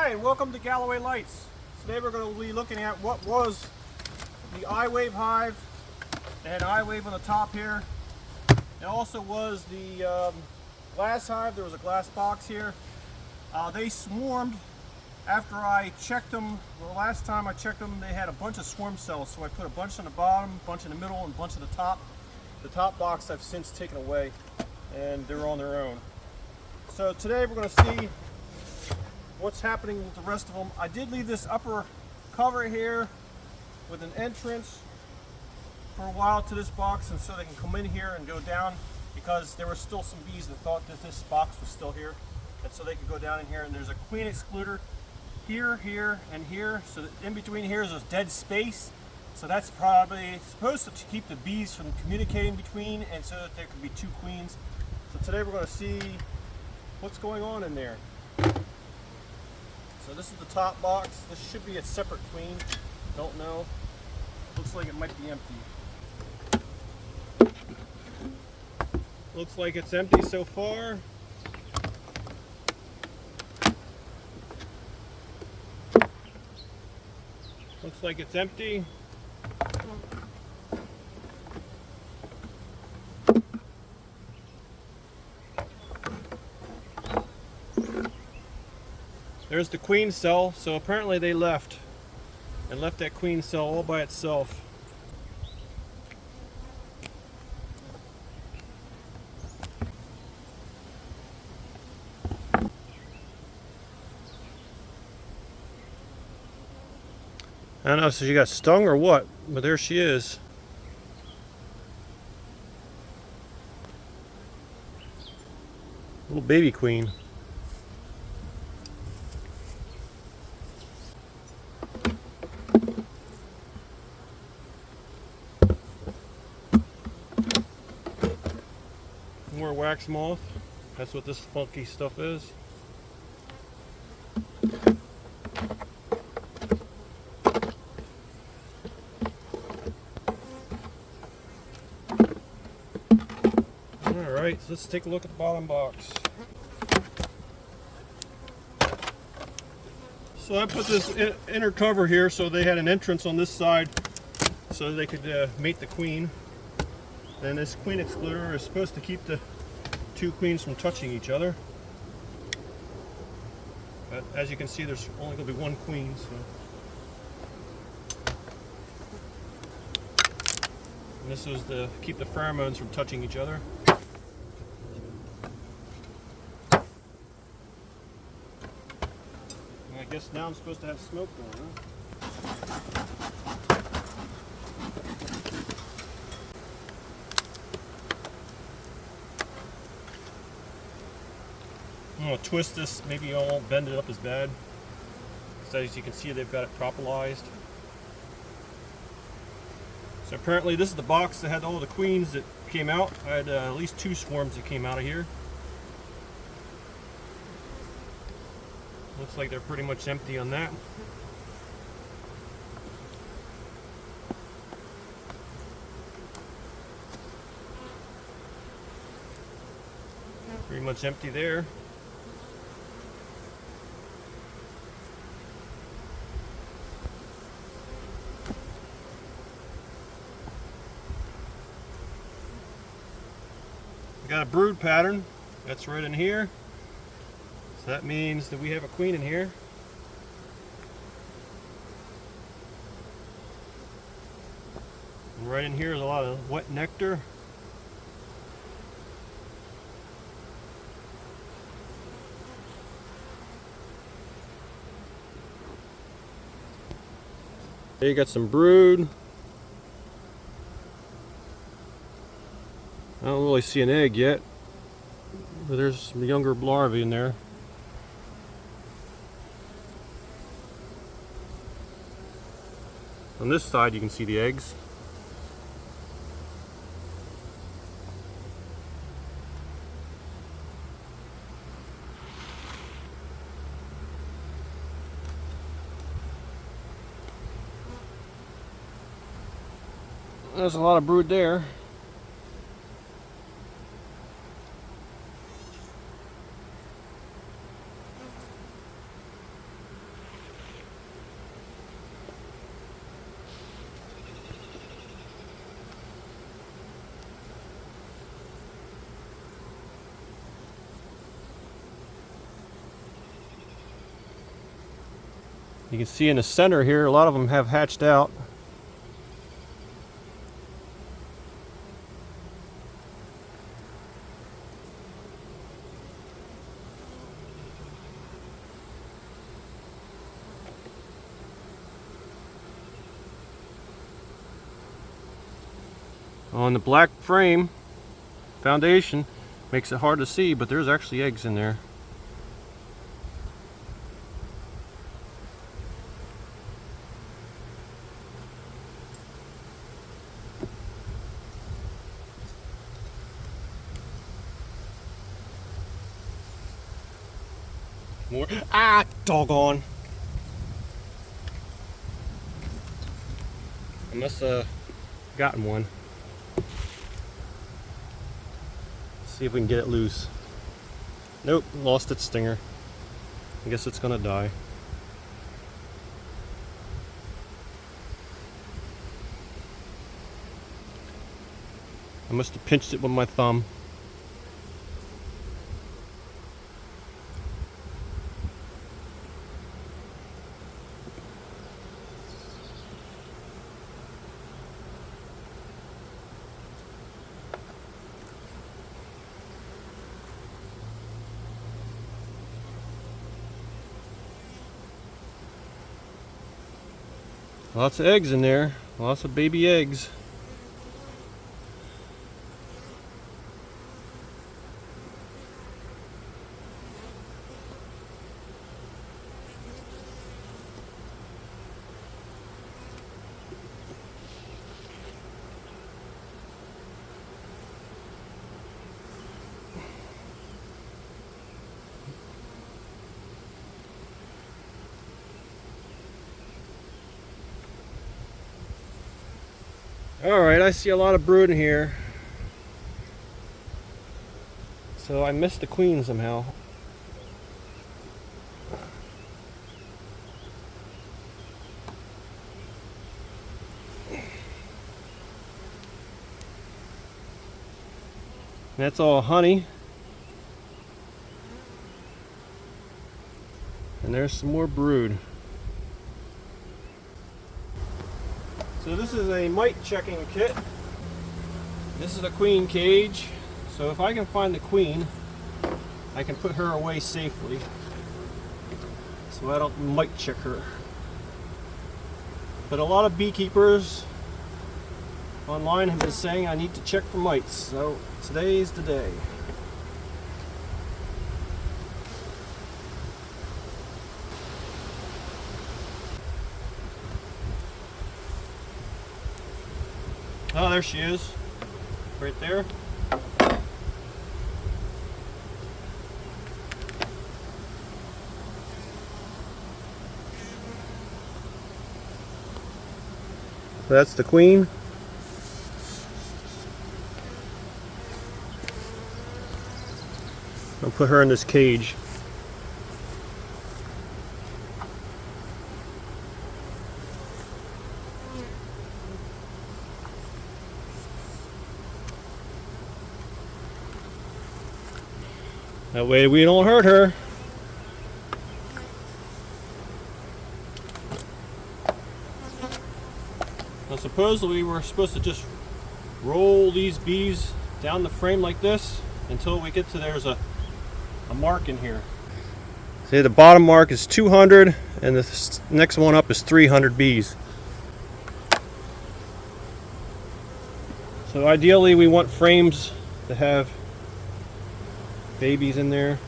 Hi, and welcome to Galloway Lights. Today we're going to be looking at what was the iWave Hive. They had iWave on the top here. It also was the glass hive. There was a glass box here. They swarmed after I checked them. The last time I checked them, they had a bunch of swarm cells. So I put a bunch on the bottom, a bunch in the middle, and a bunch at the top. The top box I've since taken away, and they're on their own. So today we're going to see what's happening with the rest of them. I did leave this upper cover here with an entrance for a while to this box, and so they can come in here and go down, because there were still some bees that thought that this box was still here, and so they could go down in here. And there's a queen excluder here, here, and here, so that in between here is a dead space. So that's probably supposed to keep the bees from communicating between, and so that there could be two queens. So today we're going to see what's going on in there. So this is the top box. This should be a separate queen. Don't know. Looks like it might be empty. Looks like it's empty so far. Looks like it's empty. There's the queen cell. So apparently they left and left that queen cell all by itself. I don't know if she got stung or what, but there she is. Little baby queen. More wax moth. That's what this funky stuff is. Alright, so let's take a look at the bottom box. So I put this inner cover here so they had an entrance on this side so they could mate the queen. And this queen excluder is supposed to keep the two queens from touching each other. But as you can see, there's only going to be one queen. So. And this was to keep the pheromones from touching each other. And I guess now I'm supposed to have smoke going, huh? I'm going to twist this, maybe I won't bend it up as bad. So as you can see, they've got it propolized. So apparently this is the box that had all the queens that came out. I had at least 2 swarms that came out of here. Looks like they're pretty much empty on that. Pretty much empty there. Got a brood pattern that's right in here, so that means that we have a queen in here. And right in here is a lot of wet nectar. There you got some brood. I don't really see an egg yet, but there's some younger larvae in there. On this side you can see the eggs. There's a lot of brood there. You can see in the center here, a lot of them have hatched out. On the black frame foundation makes it hard to see, but there's actually eggs in there. More. Ah, doggone. I must have gotten one. See if we can get it loose. Nope, lost its stinger. I guess it's gonna die. I must have pinched it with my thumb. Lots of eggs in there, lots of baby eggs. Alright, I see a lot of brood in here. So I missed the queen somehow. That's all honey. And there's some more brood. So this is a mite checking kit. This is a queen cage. So if I can find the queen, I can put her away safely. So I don't mite check her. But a lot of beekeepers online have been saying I need to check for mites. So today's the day. Oh, there she is, right there. So that's the queen. I'll put her in this cage. That way we don't hurt her. Now supposedly we're supposed to just roll these bees down the frame like this until we get to there's a mark in here. See, the bottom mark is 200 and the next one up is 300 bees. So ideally we want frames to have babies in there.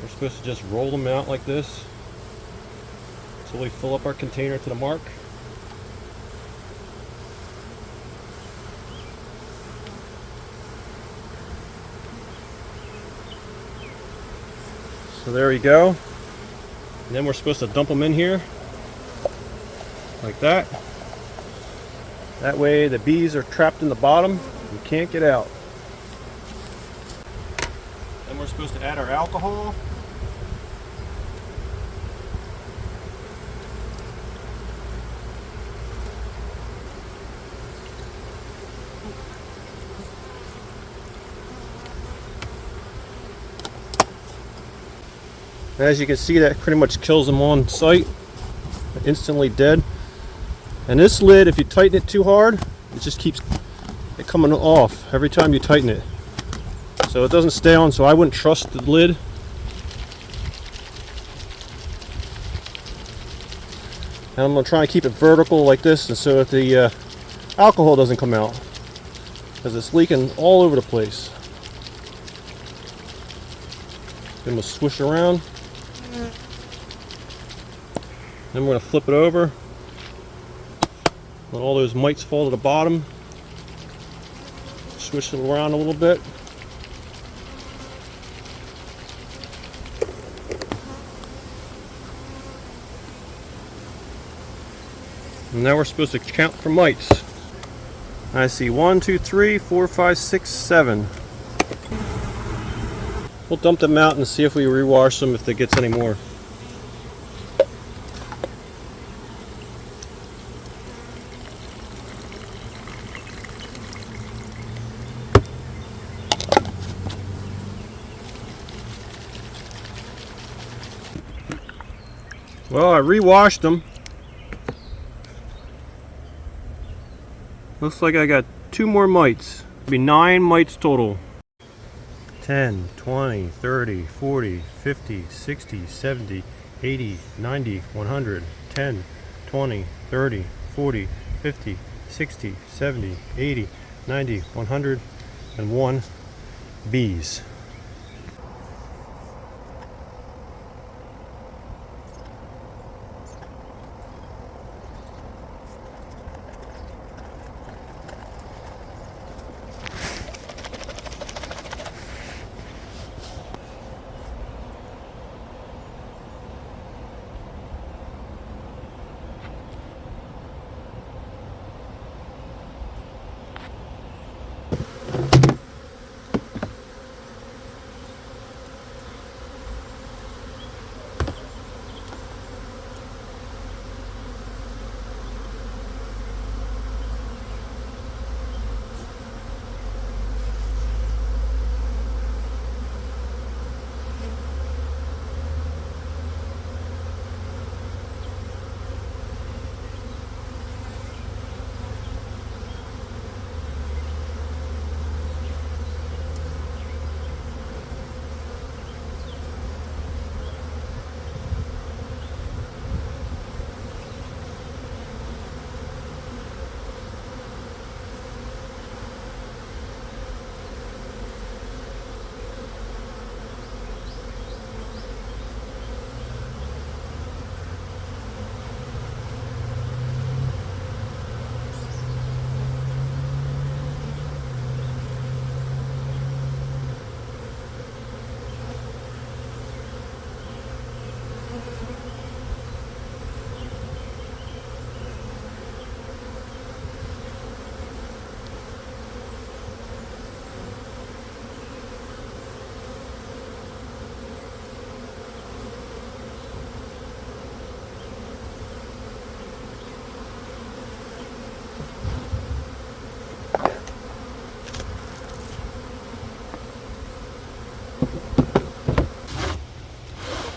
We're supposed to just roll them out like this until we fill up our container to the mark. So there we go. And then we're supposed to dump them in here like that. That way the bees are trapped in the bottom and can't get out. Then we're supposed to add our alcohol. As you can see, that pretty much kills them on sight. Instantly dead. And this lid, if you tighten it too hard, it just keeps it coming off every time you tighten it. So it doesn't stay on, so I wouldn't trust the lid. And I'm going to try and keep it vertical like this, and so that the alcohol doesn't come out, because it's leaking all over the place. Then we'll swish around. Then we're going to flip it over. Let all those mites fall to the bottom. Swish it around a little bit. And now we're supposed to count for mites. I see 1, 2, 3, 4, 5, 6, 7. We'll dump them out and see if we rewash them, if there gets any more. Well, I rewashed them. Looks like I got 2 more mites. It'll be 9 mites total. 10, 20, 30, 40, 50, 60, 70, 80, 90, 100. 10, 20, 30, 40, 50, 60, 70, 80, 90, 100, and 1 bees.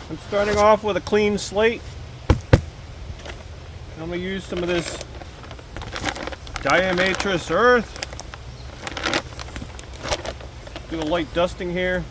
I'm starting off with a clean slate. I'm going to use some of this diatomaceous earth. Do a light dusting here.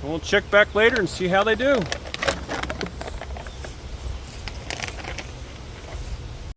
We'll check back later and see how they do.